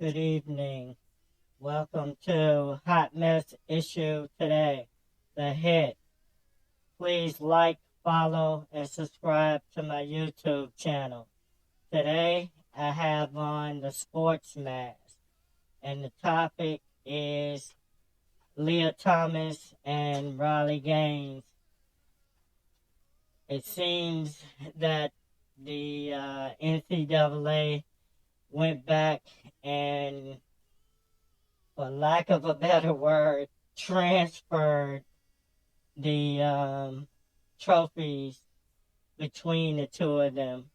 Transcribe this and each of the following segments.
Good evening. Welcome to Hot Mess Issue Today, the hit. Please like, follow, and subscribe to my YouTube channel. Today, I have on the sports mask, and the topic is Lia Thomas and Riley Gaines. It seems that the NCAA went back and, for lack of a better word, transferred the trophies between the two of them.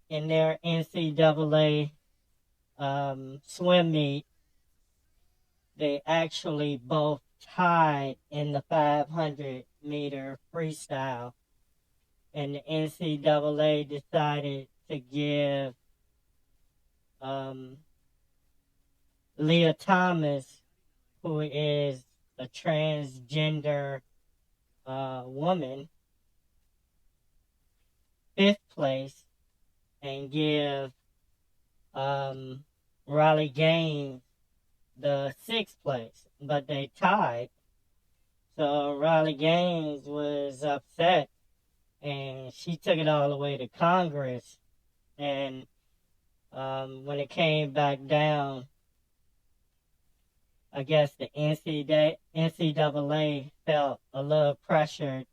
In their NCAA swim meet, they actually both tied in the 500-meter freestyle, and the NCAA decided to give Lia Thomas, who is a transgender woman, fifth place, and give Riley Gaines the sixth place. But they tied, so Riley Gaines was upset, and she took it all the way to Congress. And when it came back down, I guess the NCAA felt a little pressured,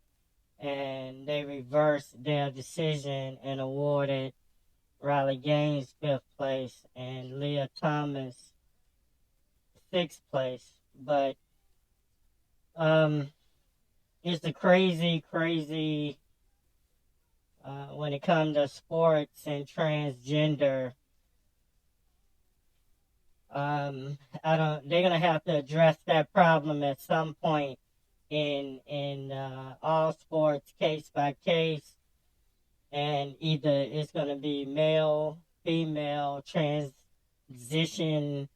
and they reversed their decision and awarded Riley Gaines fifth place and Lia Thomas sixth place. But it's a crazy when it comes to sports and transgender. They're gonna have to address that problem at some point in all sports, case by case, and either it's gonna be male, female, transition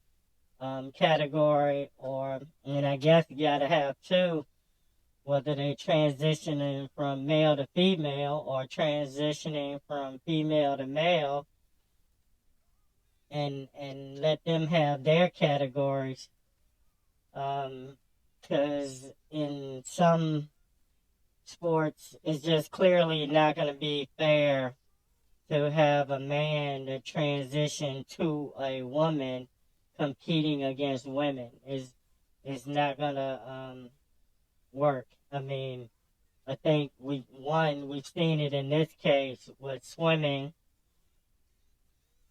category, and I guess you gotta have two, whether they transitioning from male to female or transitioning from female to male. And let them have their categories, because in some sports it's just clearly not going to be fair to have a man that transition to a woman competing against women. Is not going to work. I mean, I think we've seen it in this case with swimming.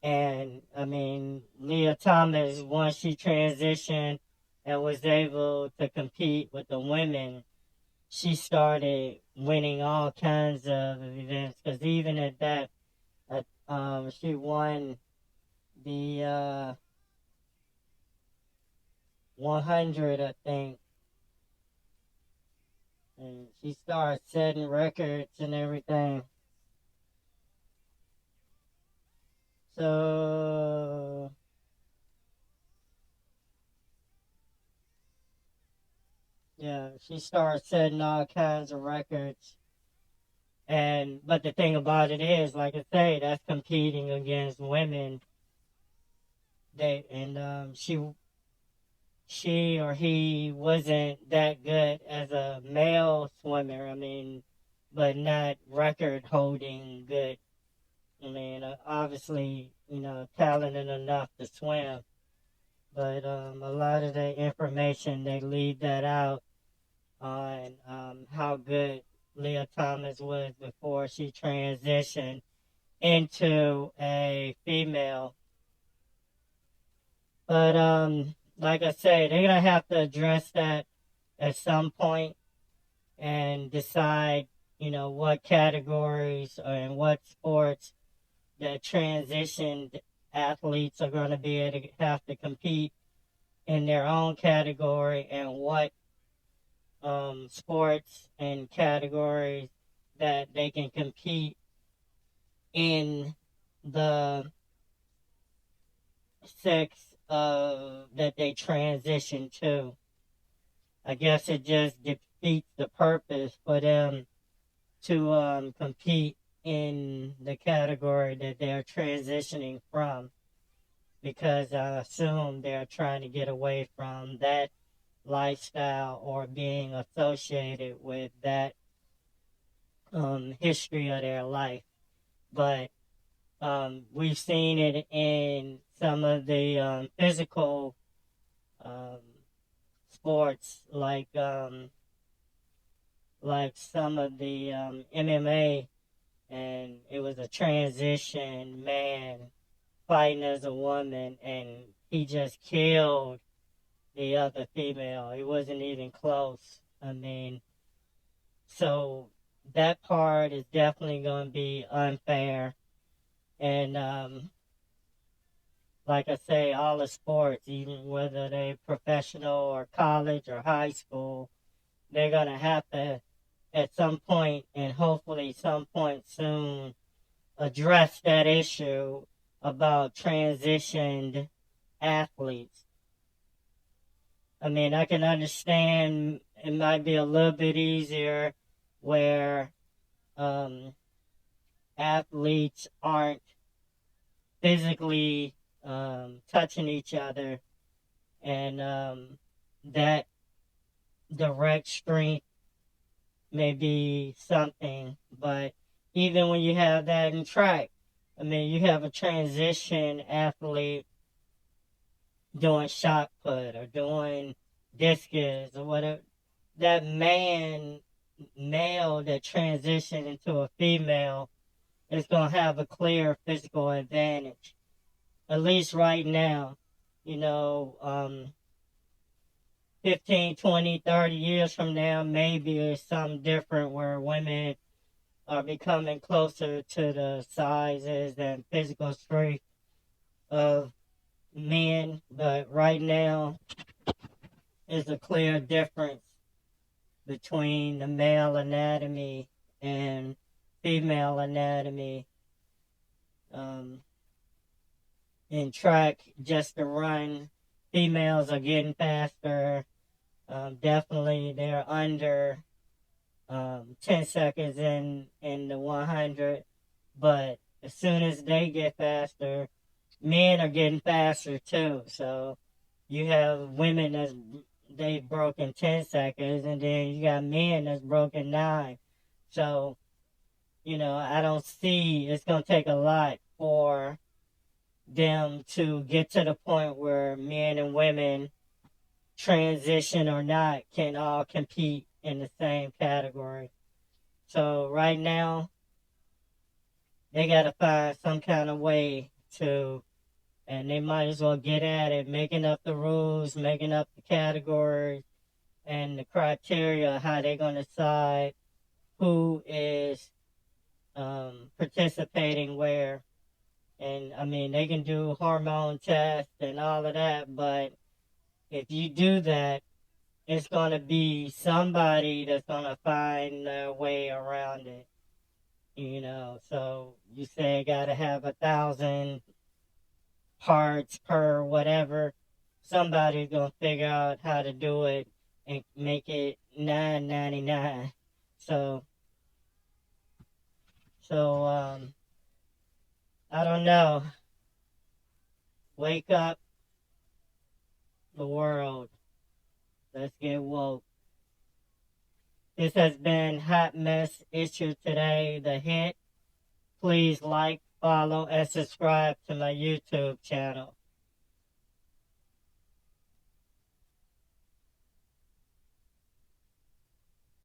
And, I mean, Lia Thomas, once she transitioned and was able to compete with the women, she started winning all kinds of events. Because even at that, she won the 100, I think. And she started setting records and everything. So, yeah, she started setting all kinds of records. But the thing about it is, like I say, that's competing against women. She or he wasn't that good as a male swimmer. I mean, but not record holding good. I mean, obviously, talented enough to swim. But a lot of the information, they leave that out on how good Lia Thomas was before she transitioned into a female. But like I say, they're going to have to address that at some point and decide, what categories and what sports the transitioned athletes are going to be able to have to compete in their own category, and what sports and categories that they can compete in the sex that they transition to. I guess it just defeats the purpose for them to compete in the category that they're transitioning from, because I assume they're trying to get away from that lifestyle or being associated with that history of their life. But we've seen it in some of the physical um, sports, like some of the MMA, and it was a transition man fighting as a woman, and he just killed the other female. It wasn't even close. I mean, so that part is definitely going to be unfair. And like I say, all the sports, even whether they're professional or college or high school, they're going to have to, at some point, and hopefully some point soon, address that issue about transitioned athletes. I mean, I can understand it might be a little bit easier where athletes aren't physically touching each other, and that direct strength may be something. But even when you have that in track, I mean, you have a transition athlete doing shot put or doing discus or whatever. That male that transitioned into a female is going to have a clear physical advantage, at least right now. You know, 15, 20, 30 years from now, maybe it's something different where women are becoming closer to the sizes and physical strength of men. But right now, is a clear difference between the male anatomy and female anatomy. In track, just to run, females are getting faster. Definitely, they're under 10 seconds in the 100. But as soon as they get faster, men are getting faster too. So you have women they've broken 10 seconds, and then you got men that's broken 9. So, you know, I don't see it's going to take a lot for them to get to the point where men and women, transition or not, can all compete in the same category. So right now, they got to find some kind of way to, and they might as well get at it, making up the rules, making up the categories, and the criteria, how they're going to decide who is participating where. And I mean, they can do hormone tests and all of that, but if you do that, it's going to be somebody that's going to find their way around it. You know, so you say got to have 1,000 parts per whatever. Somebody's going to figure out how to do it and make it $9.99. So I don't know. Wake up, the world. Let's get woke. This has been Hot Mess Issue Today, The Hit. Please like, follow, and subscribe to my YouTube channel.